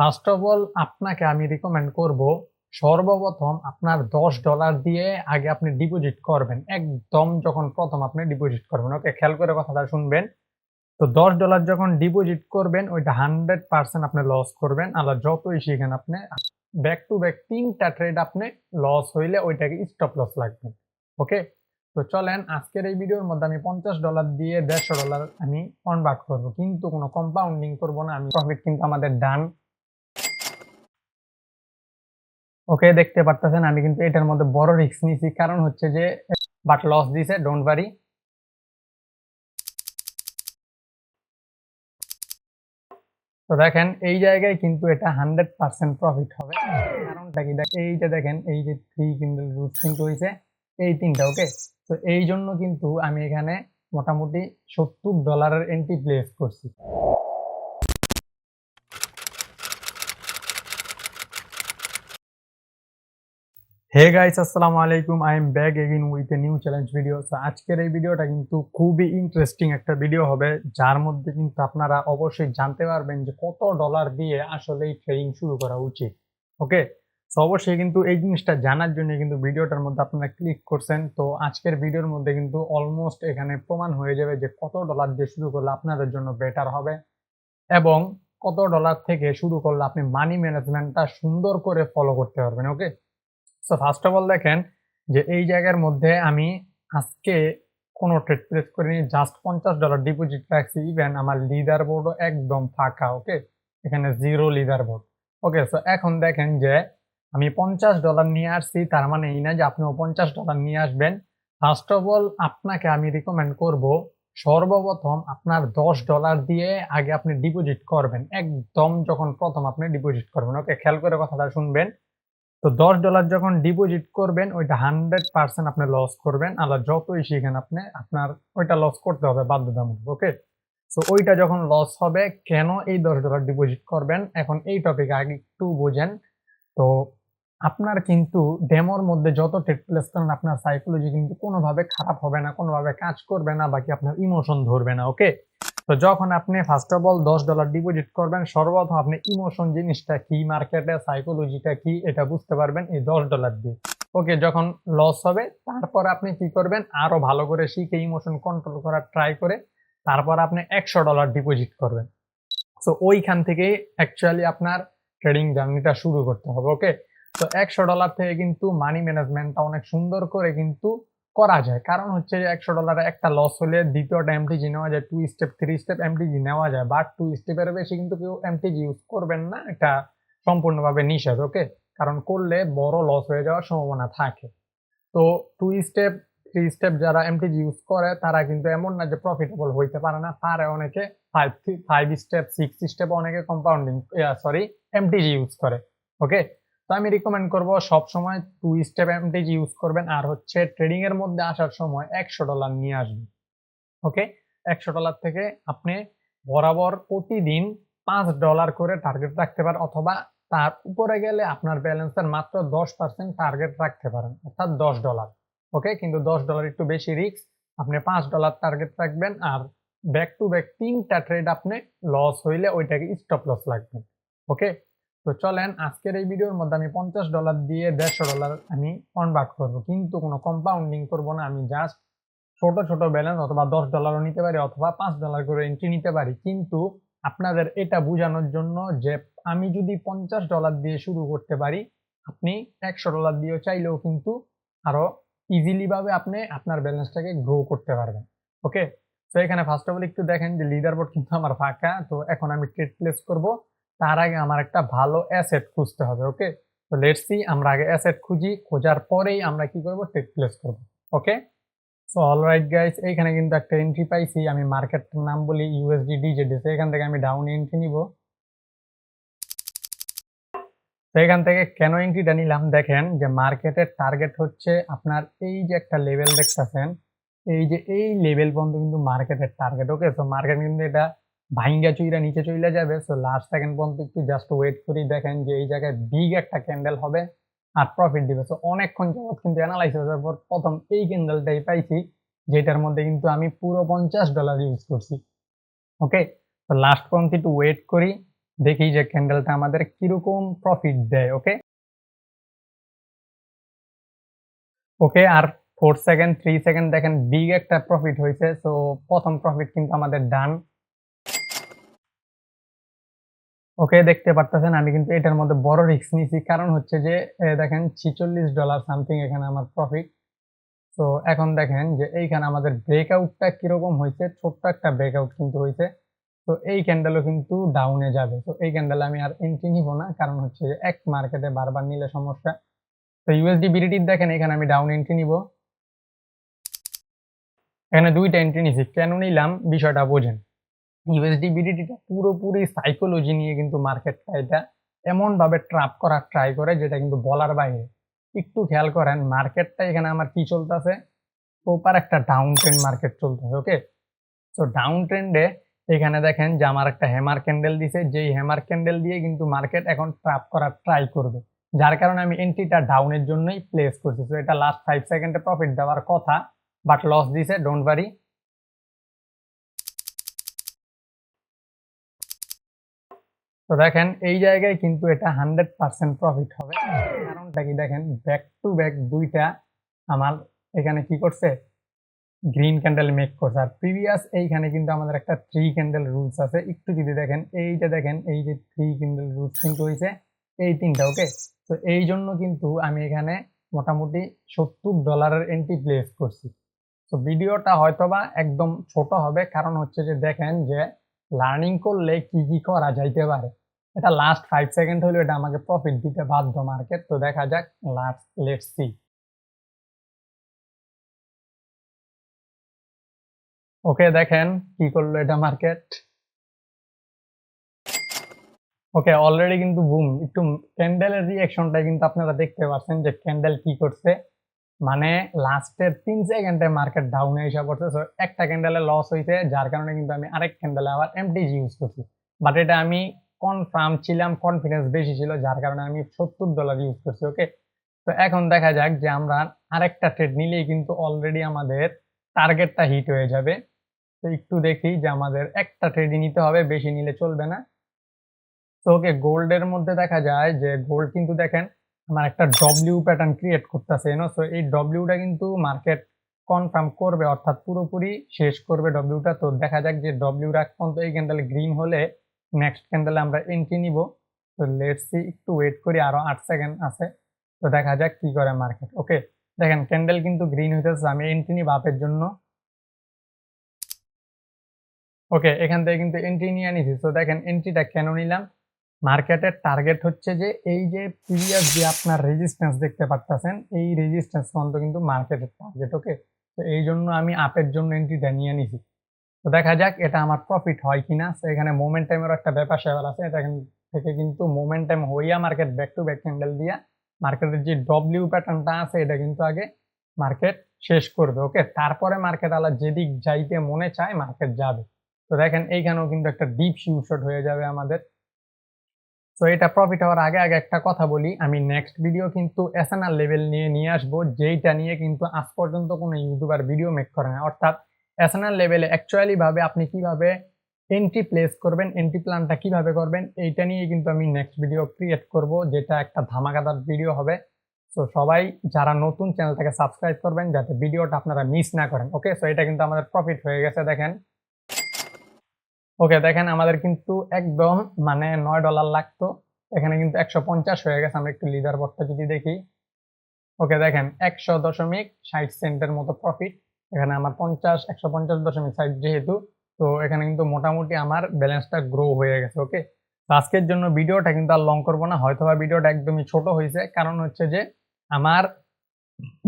First of all আপনাকে আমি recommend করব, সর্বপ্রথম আপনার $10 দিয়ে আগে আপনি ডিপোজিট করবেন। একদম যখন প্রথম আপনি ডিপোজিট করবেন, ওকে? খেয়াল করে কথাটা শুনবেন। তো $10 যখন ডিপোজিট করবেন ওইটা 100% আপনি লস করবেন। আবার যতই শিখেন আপনি ব্যাক টু ব্যাক ৩টা ট্রেড আপনি লস হইলে ওইটাকে স্টপ লস লাগবে। ওকে? তো চলেন আজকের এই ভিডিওর মধ্যে আমি $50 দিয়ে $150 আমি কনভার্ট করব। কিন্তু কোনো কম্পাউন্ডিং করব না। আমি প্রফিট কিন্তু আমাদের ডান। ওকে, দেখতে পারতেছেন আমি কিন্তু এটার মধ্যে বড় রিস্ক নিছি। কারণ হচ্ছে যে বাট লস দিছে, ডোন্ট ওয়ারি। তো দেখেন এই জায়গায় কিন্তু এটা 100% প্রফিট হবে। কারণটা কি? এই যে দেখেন, এই যে 3 ক্যান্ডেল রুট কিন্তু হইছে এই তিনটা। ওকে, তো এই জন্য কিন্তু আমি এখানে মোটামুটি $70 এন্ট্রি প্লেস করছি। হে গাইস, আসসালামু আলাইকুম। I am back again with a new challenge video. So আজকের এই ভিডিওটা কিন্তু খুবই ইন্টারেস্টিং একটা ভিডিও হবে, যার মধ্যে কিন্তু আপনারা অবশ্যই জানতে পারবেন যে কত ডলার দিয়ে আসলে এই ট্রেডিং শুরু করা উচিত। ওকে, সো অবশ্যই কিন্তু এই জিনিসটা জানার জন্য কিন্তু ভিডিওটার মধ্যে আপনারা ক্লিক করছেন। তো আজকের ভিডিওর মধ্যে কিন্তু অলমোস্ট এখানে প্রমাণ হয়ে যাবে যে কত ডলার দিয়ে শুরু করলে আপনাদের জন্য বেটার হবে এবং কত ডলার থেকে শুরু করলে আপনি মানি ম্যানেজমেন্টটা সুন্দর করে ফলো করতে পারবেন। ওকে, সো ফার্স্ট অফ অল দেখেন যে এই জায়গার মধ্যে আমি আজকে কোনো ট্রেড প্লেস করিনি, জাস্ট $50 ডিপোজিট রাখছি। ইভেন আমার লিডার বোর্ডও একদম ফাঁকা। ওকে, এখানে জিরো লিডার বোর্ড। ওকে, সো এখন দেখেন যে আমি $50 নিয়ে আসছি, তার মানে এই না যে আপনিও $50 নিয়ে আসবেন। ফার্স্ট অফ অল আপনাকে আমি রিকমেন্ড করব, সর্বপ্রথম আপনার $10 দিয়ে আগে আপনি ডিপোজিট করবেন। একদম যখন প্রথম আপনি ডিপোজিট করবেন। ওকে, খেয়াল করে কথাটা শুনবেন। তো $10 যখন ডিপোজিট করবেন ওইটা 100% আপনি লস করবেন। আবার যতই শিখেন আপনি আপনার ওইটা লস করতে হবে বাধ্যতামূলক। ওকে, সো ওইটা যখন লস হবে, কেন এই $10 ডিপোজিট করবেন এখন এই টপিকে আগে একটু বোঝেন। তো আপনার কিন্তু ডেমোর মধ্যে যত ট্রেড প্লেস করেন আপনার সাইকোলজি কিন্তু কোনোভাবে খারাপ হবে না, কোনোভাবে কাজ করবে না, বাকি আপনার ইমোশন ধরবে না। ওকে, তো যখন আপনি ফার্স্ট অফ অল $10 ডিপোজিট করবেন, সর্বপ্রথম আপনি ইমোশন জিনিসটা কি, মার্কেটে সাইকোলজিটা কি, এটা বুঝতে পারবেন এই $10 দিয়ে। ওকে, যখন লস হবে তারপর আপনি কি করবেন, আরো ভালো করে শিখে ইমোশন কন্ট্রোল করার ট্রাই করে তারপর আপনি $100 ডিপোজিট করবেন। সো ওইখান থেকেই অ্যাকচুয়ালি আপনার ট্রেডিং জার্নিটা শুরু করতে হবে। ওকে, তো $100 থেকে কিন্তু মানি ম্যানেজমেন্টটা অনেক সুন্দর করে কিন্তু করা যায়। কারণ হচ্ছে যে $100 একটা লস হলে দ্বিতীয়টা এমটিজি নেওয়া যায়, 2 স্টেপ 3 স্টেপ এমটিজি নেওয়া যায়, বাট 2 স্টেপের বেশি কিন্তু কেউ এমটিজি ইউজ করবেন না। এটা সম্পূর্ণভাবে নিষেধ। ওকে, কারণ করলে বড় লস হয়ে যাওয়ার সম্ভাবনা থাকে। তো 2 স্টেপ 3 স্টেপ যারা এমটিজি ইউজ করে তারা কিন্তু এমন না যে প্রফিটেবল হইতে পারে না, পারে অনেকে। 5 স্টেপ 6 স্টেপ অনেকে কম্পাউন্ডিং এমটিজি ইউজ করে। ওকে, তো আমি রিকমেন্ড করব সব সময় 2 স্টেপ এমটিজি ইউজ করবেন। আর হচ্ছে ট্রেডিং এর মধ্যে আসার সময় $100 নিয়ে আসবেন। ওকে, $100 থেকে আপনি বরাবর প্রতিদিন $5 করে টার্গেট রাখতে পারেন, অথবা তার উপরে গেলে আপনার ব্যালেন্সের মাত্র 10% টার্গেট রাখতে পারেন, অর্থাৎ $10। ওকে, কিন্তু $10 একটু বেশি রিস্ক। আপনি $5 টার্গেট রাখবেন আর ব্যাক টু ব্যাক 3টা ট্রেড আপনি লস হইলে ওইটাকে স্টপ লস লাগবে। ওকে, তো চলেন আজকের এই ভিডিওর মধ্যে আমি $50 দিয়ে $150 আমি কনভার্ট করব, কিন্তু কোনো কম্পাউন্ডিং করব না। আমি জাস্ট ছোট ছোট ব্যালেন্স অথবা $10 নিতে পারি, অথবা $5 করে এন্ট্রি নিতে পারি। কিন্তু আপনাদের এটা বোঝানোর জন্য যে আমি যদি $50 দিয়ে শুরু করতে পারি, আপনি $100 দিয়েও চাইলেও কিন্তু আরো ইজিলি ভাবে আপনি আপনার ব্যালেন্সটাকে গ্রো করতে পারবেন। ওকে, তো এখানে ফার্স্ট অফ অল একটু দেখেন যে লিডার বোর্ড কিন্তু আমার ফাঁকা। তো এখন আমি ট্রেড প্লেস করব, তার আগে আমার একটা ভালো অ্যাসেট খুঁজতে হবে। ওকে, তো লেটস সি, আমরা আগে অ্যাসেট খুঁজি, খোঁজার পরেই আমরা কি করব, ট্রেড প্লেস করব। ওকে, সো অলরাইট গাইস, এইখানে কিন্তু একটা এন্ট্রি পাইছি। আমি মার্কেটের নাম বলি ইউএসডি ডিজেডিসি। এখান থেকে আমি ডাউন এন্ট্রি নিব। তো এখান থেকে কেন এন্ট্রিটা নিলাম, দেখেন যে মার্কেটের টার্গেট হচ্ছে আপনার এই যে একটা লেভেল দেখতেছেন, এই যে এই লেভেল পর্যন্ত কিন্তু মার্কেটের টার্গেট। ওকে, তো মার্কেট কিন্তু এটা ভাইঙ্গা চুইরা নিচে চলে যাবে। সো লাস্ট সেকেন্ড পর্যন্ত একটু জাস্ট ওয়েট করি। দেখেন যে এই জায়গায় বিগ একটা ক্যান্ডেল হবে আর প্রফিট দিবে। সো অনেকক্ষণ যাবত কিন্তু অ্যানালাইসিসের পর প্রথম এই ক্যান্ডেলটাই পাইছি, যেটার মধ্যে কিন্তু আমি পুরো $50 ইউজ করছি। ওকে, তো লাস্ট পর্যন্ত একটু ওয়েট করি। দেখি যে ক্যান্ডেলটা আমাদের কিরকম প্রফিট দেয়। ওকে ওকে আর 4 সেকেন্ড 3 সেকেন্ড দেখেন বিগ একটা প্রফিট হয়েছে। তো প্রথম প্রফিট কিন্তু আমাদের ডান। ওকে দেখতে পারতেছেন আমি কিন্তু এটার মধ্যে বড় রিস্ক নিয়েছি, কারণ হচ্ছে যে দেখেন $46 সামথিং এখানে আমার প্রফিট। তো এখন দেখেন যে এইখানে আমাদের ব্রেকআউটটা কিরকম হয়েছে, ছোট্ট একটা ব্রেকআউট কিন্তু হয়েছে। তো এই ক্যান্ডেলও কিন্তু ডাউনে যাবে। তো এই ক্যান্ডেলে আমি আর এন্ট্রি নিব না, কারণ হচ্ছে যে এক মার্কেটে বারবার নিলে সমস্যা। তো ইউএসডি বিডিটির দেখেন এখানে আমি ডাউন এন্ট্রি নিব। এখানে দুইটা এন্ট্রি নিছি, কেন নিলাম বিষয়টা বোঝেন। ইউএসডি বিডিটিটা পুরোপুরি সাইকোলজি নিয়ে কিন্তু মার্কেটটা এটা এমন ভাবে ট্র্যাপ করার ট্রাই করে যেটা কিন্তু বলার বাইরে। একটু খেয়াল করেন মার্কেটটা এখানে আমার কি চলতেছে, প্রপার একটা ডাউন ট্রেন্ড মার্কেট চলতেছে। ওকে তো ডাউন ট্রেন্ডে এখানে দেখেন যে আমার একটা হ্যামার ক্যান্ডেল দিছে, যেই হ্যামার ক্যান্ডেল দিয়ে কিন্তু মার্কেট এখন ট্র্যাপ করার ট্রাই করবে, যার কারণে আমি এন্ট্রিটা ডাউনের জন্যই প্লেস করছি। তো এটা লাস্ট 5 সেকেন্ডে প্রফিট দেওয়ার কথা, বাট লস দিছে, ডোন্ট ওয়ারি। তো দেখেন এই জায়গায় কিন্তু এটা 100% প্রফিট হবে। কারণটা কি দেখেন, ব্যাক টু ব্যাক দুইটা আমার এখানে কি করছে, গ্রিন ক্যান্ডেল মেক করছে। আর প্রিভিয়াস এইখানে কিন্তু আমাদের একটা 3 ক্যান্ডেল রুলস আছে, একটু যদি দেখেন এইটা দেখেন, এই যে 3 ক্যান্ডেল রুলস কিন্তু হয়েছে এই তিনটা। ওকে তো এই জন্য কিন্তু আমি এখানে মোটামুটি $70 এন্ট্রি প্লেস করছি। তো ভিডিওটা হয়তোবা একদম ছোট হবে, কারণ হচ্ছে যে দেখেন যে লার্নিং করলে কি কি করা যাইতে পারে। এটা লাস্ট 5 সেকেন্ড হলো, এটা আমাকে প্রফিট দিতে বাধ্য মার্কেট। তো দেখা যাক, লাস্ট লেটস সি। ওকে দেখেন কি করলো এটা মার্কেট। ওকে অলরেডি কিন্তু বুম, একটু ক্যান্ডেলের রিঅ্যাকশনটা কিন্তু আপনারা দেখতে পাচ্ছেন যে ক্যান্ডেল কি করছে, মানে লাস্টের 3 সেকেন্ডে মার্কেট ডাউনে এসে পড়ছে। সো একটা ক্যান্ডেলে লস হয়েছে, যার কারণে কিন্তু আমি আরেক ক্যান্ডেলে আবার এমটিজি ইউজ করছি। বাট এটা আমি কনফার্ম ছিলাম, কনফিডেন্স বেশি ছিল, যার কারণে আমি $70 ইউজ করছি। ওকে তো এখন দেখা যাক যে আমরা আরেকটা ট্রেড নিলেই কিন্তু অলরেডি আমাদের টার্গেটটা হিট হয়ে যাবে। তো একটু দেখি যে আমাদের একটা ট্রেডই নিতে হবে, বেশি নিলে চলবে না। তো ওকে গোল্ডের মধ্যে দেখা যায় যে গোল্ড কিন্তু দেখেন আমার একটা ডব্লিউ প্যাটার্ন ক্রিয়েট করতেছে, সো এই ডব্লিউটা কিন্তু মার্কেট কনফার্ম করবে, অর্থাৎ পুরোপুরি শেষ করবে ডব্লিউটা। তো দেখা যাক যে ডব্লিউ রাখ পর্যন্ত এই ক্যান্ডেলে গ্রিন হলে নেক্সট ক্যান্ডেলে আমরা এন্ট্রি নিব। তো লেটস সি, একটু ওয়েট করি, আরো 8 সেকেন্ড আছে। তো দেখা যাক কি করে মার্কেট। ওকে দেখেন ক্যান্ডেল কিন্তু গ্রিন হইতেছে, আমি এন্ট্রি নিব আপের জন্য। ওকে এখান থেকে কিন্তু এন্ট্রি নিয়ে নিছি। তো দেখেন এন্ট্রিটা কেন নিলাম, মার্কেটের টার্গেট হচ্ছে যে এই যে প্রিভিয়াস যে আপনার রেজিস্ট্যান্স দেখতে পারতেছেন, এই রেজিস্ট্যান্স পর্যন্ত কিন্তু মার্কেটের টার্গেট। ওকে তো এই জন্য আমি আপের জন্য এন্ট্রিটা নিয়ে নিছি। তো দেখা যাক এটা আমার প্রফিট হয় কিনা। তো এখানে মোমেন্টামেরও একটা ব্যাপার স্যাপার আছে, এটা থেকে কিন্তু মোমেন্টাম হইয়া market back to back candle দিয়া মার্কেটের যে ডব্লিউ প্যাটার্নটা আছে এটা কিন্তু আগে মার্কেট শেষ করবে। ওকে তারপরে মার্কেট আলা যেদিক যাইতে মনে চায় মার্কেট যাবে। তো দেখেন এইখানেও কিন্তু একটা ডিপ শর্ট হয়ে যাবে আমাদের। তো এটা প্রফিট হওয়ার আগে আগে একটা কথা বলি, আমি নেক্সট ভিডিও কিন্তু এসএনআর লেভেল নিয়ে আসবো, যেইটা নিয়ে কিন্তু আজ পর্যন্ত কোনো ইউটিউবার ভিডিও মেক করে না। অর্থাৎ এসএনআর লেভেলে অ্যাকচুয়ালি ভাবে আপনি কিভাবে এন্ট্রি প্লেস করবেন, এন্ট্রি প্ল্যানটা কিভাবে করবেন, এইটা নিয়ে কিন্তু আমি নেক্সট ভিডিও ক্রিয়েট করব, যেটা একটা ধামাকাদার ভিডিও হবে। তো সবাই যারা নতুন চ্যানেলটাকে সাবস্ক্রাইব করবেন যাতে ভিডিওটা আপনারা মিস না করেন। ওকে সো এটা কিন্তু আমাদের প্রফিট হয়ে গেছে দেখেন। ওকে দেখেন আমাদের কিন্তু একদম মানে $9 লাগতো, এখানে কিন্তু 150 হয়ে গেছে। আমরা একটু লিডার বোর্ডটা যদি দেখি, ওকে দেখেন 100.60 সেন্টের মতো প্রফিট। এখানে আমার 150.60 যেহেতু, তো এখানে কিন্তু মোটামুটি আমার ব্যালেন্সটা গ্রো হয়ে গেছে। ওকে আজকের জন্য ভিডিওটা কিন্তু আর লং করবো না, হয়তোবা ভিডিওটা একদমই ছোট হয়েছে, কারণ হচ্ছে যে আমার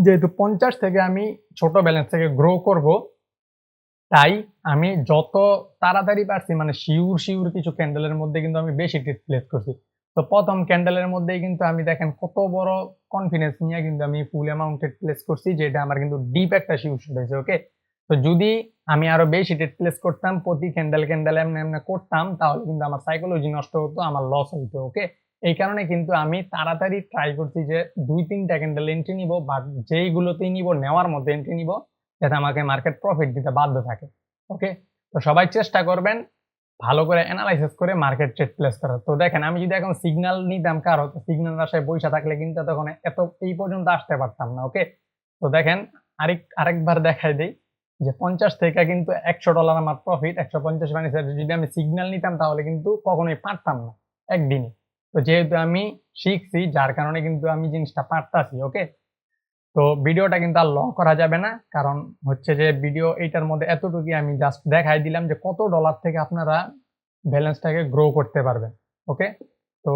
যেহেতু 50 থেকে আমি ছোট ব্যালেন্স থেকে গ্রো করব, তাই আমি যত তাড়াতাড়ি পারছি মানে শিউর শিউর কিছু ক্যান্ডেলের মধ্যে কিন্তু আমি বেশি ট্রেড প্লেস করছি। তো প্রথম ক্যান্ডেলের মধ্যেই কিন্তু আমি দেখেন কত বড় কনফিডেন্স নিয়ে কিন্তু আমি ফুল অ্যামাউন্টেড প্লেস করছি, যেটা আমার কিন্তু ডিপ একটা শিউর শট হয়েছে। ওকে তো যদি আমি আরো বেশি ট্রেড প্লেস করতাম, প্রতি ক্যান্ডেল ক্যান্ডেল এমনি এমনি করতাম, তাহলে কিন্তু আমার সাইকোলজি নষ্ট হতো, আমার লস হতো। ওকে এই কারণে কিন্তু আমি তাড়াতাড়ি ট্রাই করছি যে 2-3টা ক্যান্ডেল এন্ট্রি নিব, বাট যেইগুলোতেই নিব নেওয়ার মধ্যে এন্ট্রি নিব, যাতে আমাকে মার্কেট প্রফিট দিতে বাধ্য থাকে। ওকে তো সবাই চেষ্টা করবেন ভালো করে অ্যানালাইসিস করে মার্কেট ট্রেড প্লেস করা। তো দেখেন আমি যদি এখন সিগন্যাল নিতাম কারো, তো সিগন্যাল আশায় বইসা থাকলে কিন্তু তখন এত এই পর্যন্ত আসতে পারতাম না। ওকে, তো দেখেন আরেকবার দেখাই দেই যে 50 থেকে কিন্তু $100 আমার প্রফিট, 150 বানিয়েছে। যদি আমি সিগন্যাল নিতাম তাহলে কিন্তু কখনোই পারতাম না একদিনে। তো যেহেতু আমি শিখছি, যার কারণে কিন্তু আমি জিনিসটা পারতাছি। ওকে, তো ভিডিওটা কিন্তু আর লং করা যাবে না, কারণ হচ্ছে যে ভিডিও এইটার মধ্যে এতটুকুই আমি জাস্ট দেখাই দিলাম যে কত ডলার থেকে আপনারা ব্যালেন্সটাকে গ্রো করতে পারবেন। ওকে, তো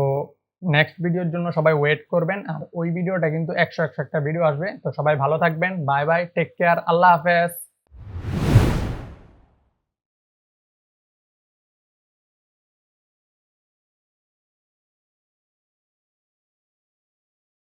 নেক্সট ভিডিওর জন্য সবাই ওয়েট করবেন, আর ওই ভিডিওটা কিন্তু 100 একটা ভিডিও আসবে। তো সবাই ভালো থাকবেন, বাই বাই, টেক কেয়ার, আল্লাহ হাফেজ।